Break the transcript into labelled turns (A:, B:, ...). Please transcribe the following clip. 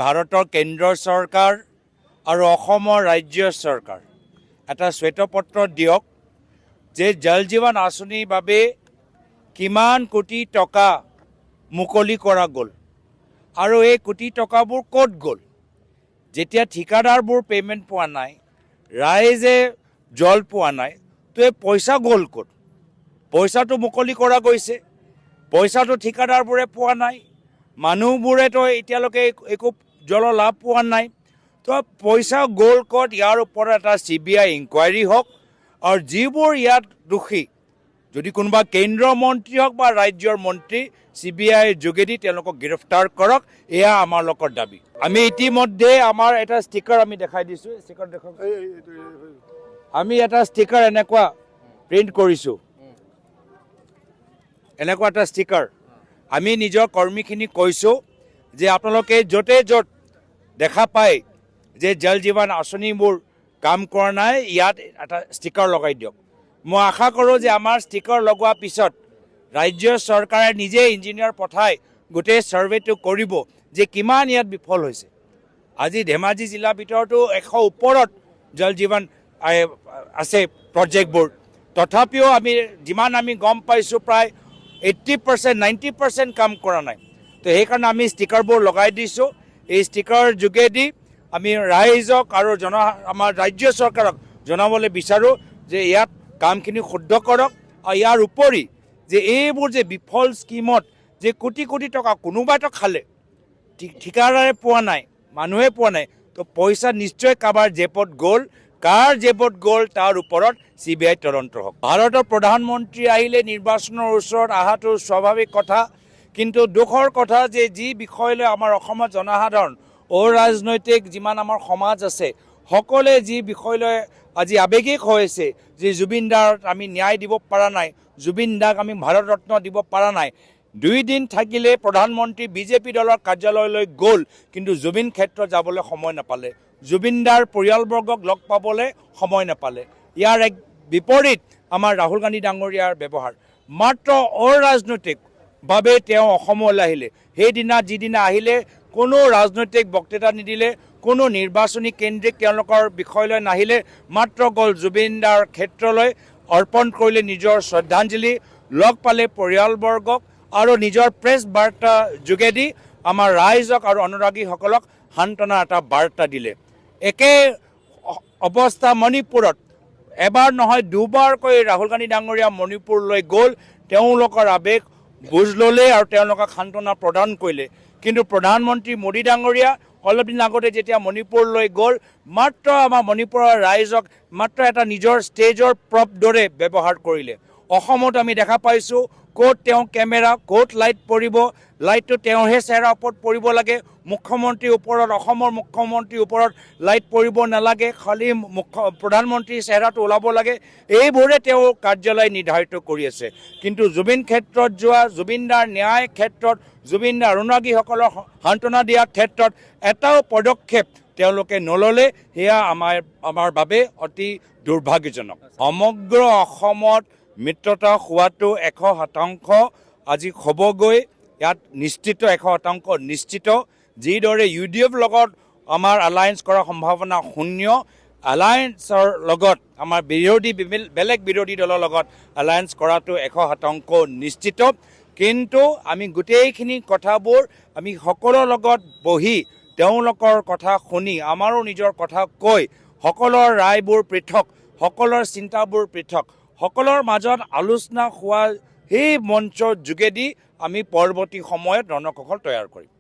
A: ভাৰতৰ কেন্দ্ৰ চৰকাৰ আৰু অসমৰ ৰাজ্য চৰকাৰ এটা শ্বেতপত্ৰ দিয়ক যে জল জীৱন আঁচনিৰ বাবে কিমান কোটি টকা মুকলি কৰা গ'ল আৰু এই কোটি টকাবোৰ ক'ত গ'ল। যেতিয়া ঠিকাদাৰবোৰ পে'মেণ্ট পোৱা নাই, ৰাইজে জল পোৱা নাই, তো এই পইচা গ'ল ক'ত? পইচাটো মুকলি কৰা গৈছে, পইচাটো ঠিকাদাৰবোৰে পোৱা নাই, মানুহবোৰেতো এতিয়ালৈকে একো জলৰ লাভ পোৱা নাই। তো পইচা গ'ল ক'ত? ইয়াৰ ওপৰত এটা CBI ইনকুৱাৰী হওক আৰু যিবোৰ ইয়াত দোষী, যদি কোনোবা কেন্দ্ৰীয় মন্ত্ৰী হওক বা ৰাজ্যৰ মন্ত্ৰী, CBIৰ যোগেদি তেওঁলোকক গ্ৰেপ্তাৰ কৰক, এয়া আমাৰ লোকৰ দাবী। আমি ইতিমধ্যে আমাৰ এটা ষ্টিকাৰ আমি দেখাই দিছোঁ, ষ্টিকাৰ দেখক। আমি এটা ষ্টিকাৰ এনেকুৱা প্ৰিণ্ট কৰিছোঁ, এনেকুৱা এটা ষ্টিকাৰ। আমি নিজৰ কৰ্মীখিনিক কৈছোঁ যে আপোনালোকে য'তে য'ত দেখা পায় যে জল জীৱন আঁচনিবোৰ কাম কৰা নাই, ইয়াত এটা ষ্টিকাৰ লগাই দিয়ক। মই আশা কৰোঁ যে আমাৰ ষ্টিকাৰ লগোৱাৰ পিছত ৰাজ্য চৰকাৰে নিজে ইঞ্জিনিয়াৰ পঠাই গোটেই ছাৰ্ভেটো কৰিব যে কিমান ইয়াত বিফল হৈছে। আজি ধেমাজি জিলাৰ ভিতৰতো 100 ওপৰত জল জীৱন আছে প্ৰজেক্টবোৰ, তথাপিও যিমান আমি গম পাইছোঁ প্ৰায় 80% 90% কাম কৰা নাই। তো সেইকাৰণে আমি ষ্টিকাৰবোৰ লগাই দিছোঁ। এই ষ্টিকাৰৰ যোগেদি আমি ৰাইজক আৰু আমাৰ ৰাজ্য চৰকাৰক জনাবলৈ বিচাৰোঁ যে ইয়াত কামখিনি শুদ্ধ কৰক আৰু ইয়াৰ উপৰি যে এইবোৰ যে বিফল স্কিমত যে কোটি কোটি টকা কোনোবাইতো খালে, ঠিকাদাৰে পোৱা নাই, মানুহে পোৱা নাই, তো পইচা নিশ্চয় কাৰোবাৰ জেপত গ'ল। কাৰ জেপত গ'ল তাৰ ওপৰত CBI তদন্ত হওক। ভাৰতৰ প্ৰধানমন্ত্ৰী আহিলে নিৰ্বাচনৰ ওচৰত অহাটো স্বাভাৱিক কথা, কিন্তু দুখৰ কথা যে যি বিষয়লৈ আমাৰ অসমৰ জনসাধাৰণ অৰাজনৈতিক যিমান আমাৰ সমাজ আছে, সকলোৱে যি বিষয়লৈ আজি আৱেগিক হৈছে যে জুবিন দাক আমি ন্যায় দিব পৰা নাই, জুবিন দাক আমি ভাৰত ৰত্ন দিব পৰা নাই। 2 দিন থাকিলে প্ৰধানমন্ত্ৰী BJP দলৰ কাৰ্যালয়লৈ গ'ল, কিন্তু জুবিন ক্ষেত্ৰত যাবলৈ সময় নাপালে, জুবিন দাৰ পৰিয়ালবৰ্গক লগ পাবলৈ সময় নাপালে। ইয়াৰ এক বিপৰীত আমাৰ ৰাহুল গান্ধী ডাঙৰীয়াৰ ব্যৱহাৰ। মাত্ৰ অৰাজনৈতিকভাৱে তেওঁ অসমলৈ আহিলে, সেইদিনা যিদিনা আহিলে কোনো ৰাজনৈতিক বক্তৃতা নিদিলে, কোনো নিৰ্বাচনী কেন্দ্ৰিক তেওঁলোকৰ বিষয়লৈ নাহিলে, মাত্ৰ গ'ল জুবিন দাৰ ক্ষেত্ৰলৈ, অৰ্পণ কৰিলে নিজৰ শ্ৰদ্ধাঞ্জলি, লগ পালে পৰিয়ালবৰ্গক আৰু নিজৰ প্ৰেছ বাৰ্তা যোগেদি আমাৰ ৰাইজক আৰু অনুৰাগীসকলক সান্তনা এটা বাৰ্তা দিলে। একে অৱস্থা মণিপুৰত এবাৰ নহয় দুবাৰকৈ ৰাহুল গান্ধী ডাঙৰীয়া মণিপুৰলৈ গ'ল, তেওঁলোকৰ আৱেগ বুজ ল'লে আৰু তেওঁলোকক সান্তনা প্ৰদান কৰিলে। কিন্তু প্ৰধানমন্ত্ৰী মোদী ডাঙৰীয়া অলপ দিন আগতে যেতিয়া মণিপুৰলৈ গ'ল, মাত্ৰ আমাৰ মণিপুৰৰ ৰাইজক মাত্ৰ এটা নিজৰ ষ্টেজৰ প্ৰপ দৰে ব্যৱহাৰ কৰিলে। অসমত আমি দেখা পাইছোঁ ক'ত তেওঁ কেমেৰা, ক'ত লাইট পৰিব, লাইটটো তেওঁৰহে চেহেৰাৰ ওপৰত পৰিব লাগে, মুখ্যমন্ত্ৰীৰ ওপৰত, অসমৰ মুখ্যমন্ত্ৰীৰ ওপৰত লাইট পৰিব নালাগে, খালি প্ৰধানমন্ত্ৰীৰ চেহেৰাটো ওলাব লাগে, এইবোৰে তেওঁ কাৰ্যালয় নিৰ্ধাৰিত কৰি আছে। কিন্তু জুবিন ক্ষেত্ৰত যোৱা, জুবিন দাৰ ন্যায় ক্ষেত্ৰত, জুবিন দাৰ অনুৰাগীসকলক সান্তনা দিয়াৰ ক্ষেত্ৰত এটাও পদক্ষেপ তেওঁলোকে নল'লে, সেয়া আমাৰ বাবে অতি দুৰ্ভাগ্যজনক। সমগ্ৰ অসমত মিত্ৰতা হোৱাটো 100% আজি হ'বগৈ, ইয়াত নিশ্চিত 100% নিশ্চিত। যিদৰে UDF লগত আমাৰ এলায়েন্স কৰাৰ সম্ভাৱনা শূন্য, এলায়েন্সৰ লগত আমাৰ বেলেগ বিৰোধী দলৰ লগত এলায়েন্স কৰাটো 100% নিশ্চিত। কিন্তু আমি গোটেইখিনি কথাবোৰ আমি সকলোৰ লগত বহি তেওঁলোকৰ কথা শুনি, আমাৰো নিজৰ কথা কৈ, সকলোৰ ৰায়বোৰ পৃথক, সকলোৰ চিন্তাবোৰ পৃথক, সকলোৰ মাজত আলোচনা হোৱা সেই মঞ্চৰ যোগেদি আমি পৰৱৰ্তী সময়ত ৰণকৌশল তৈয়াৰ কৰিম।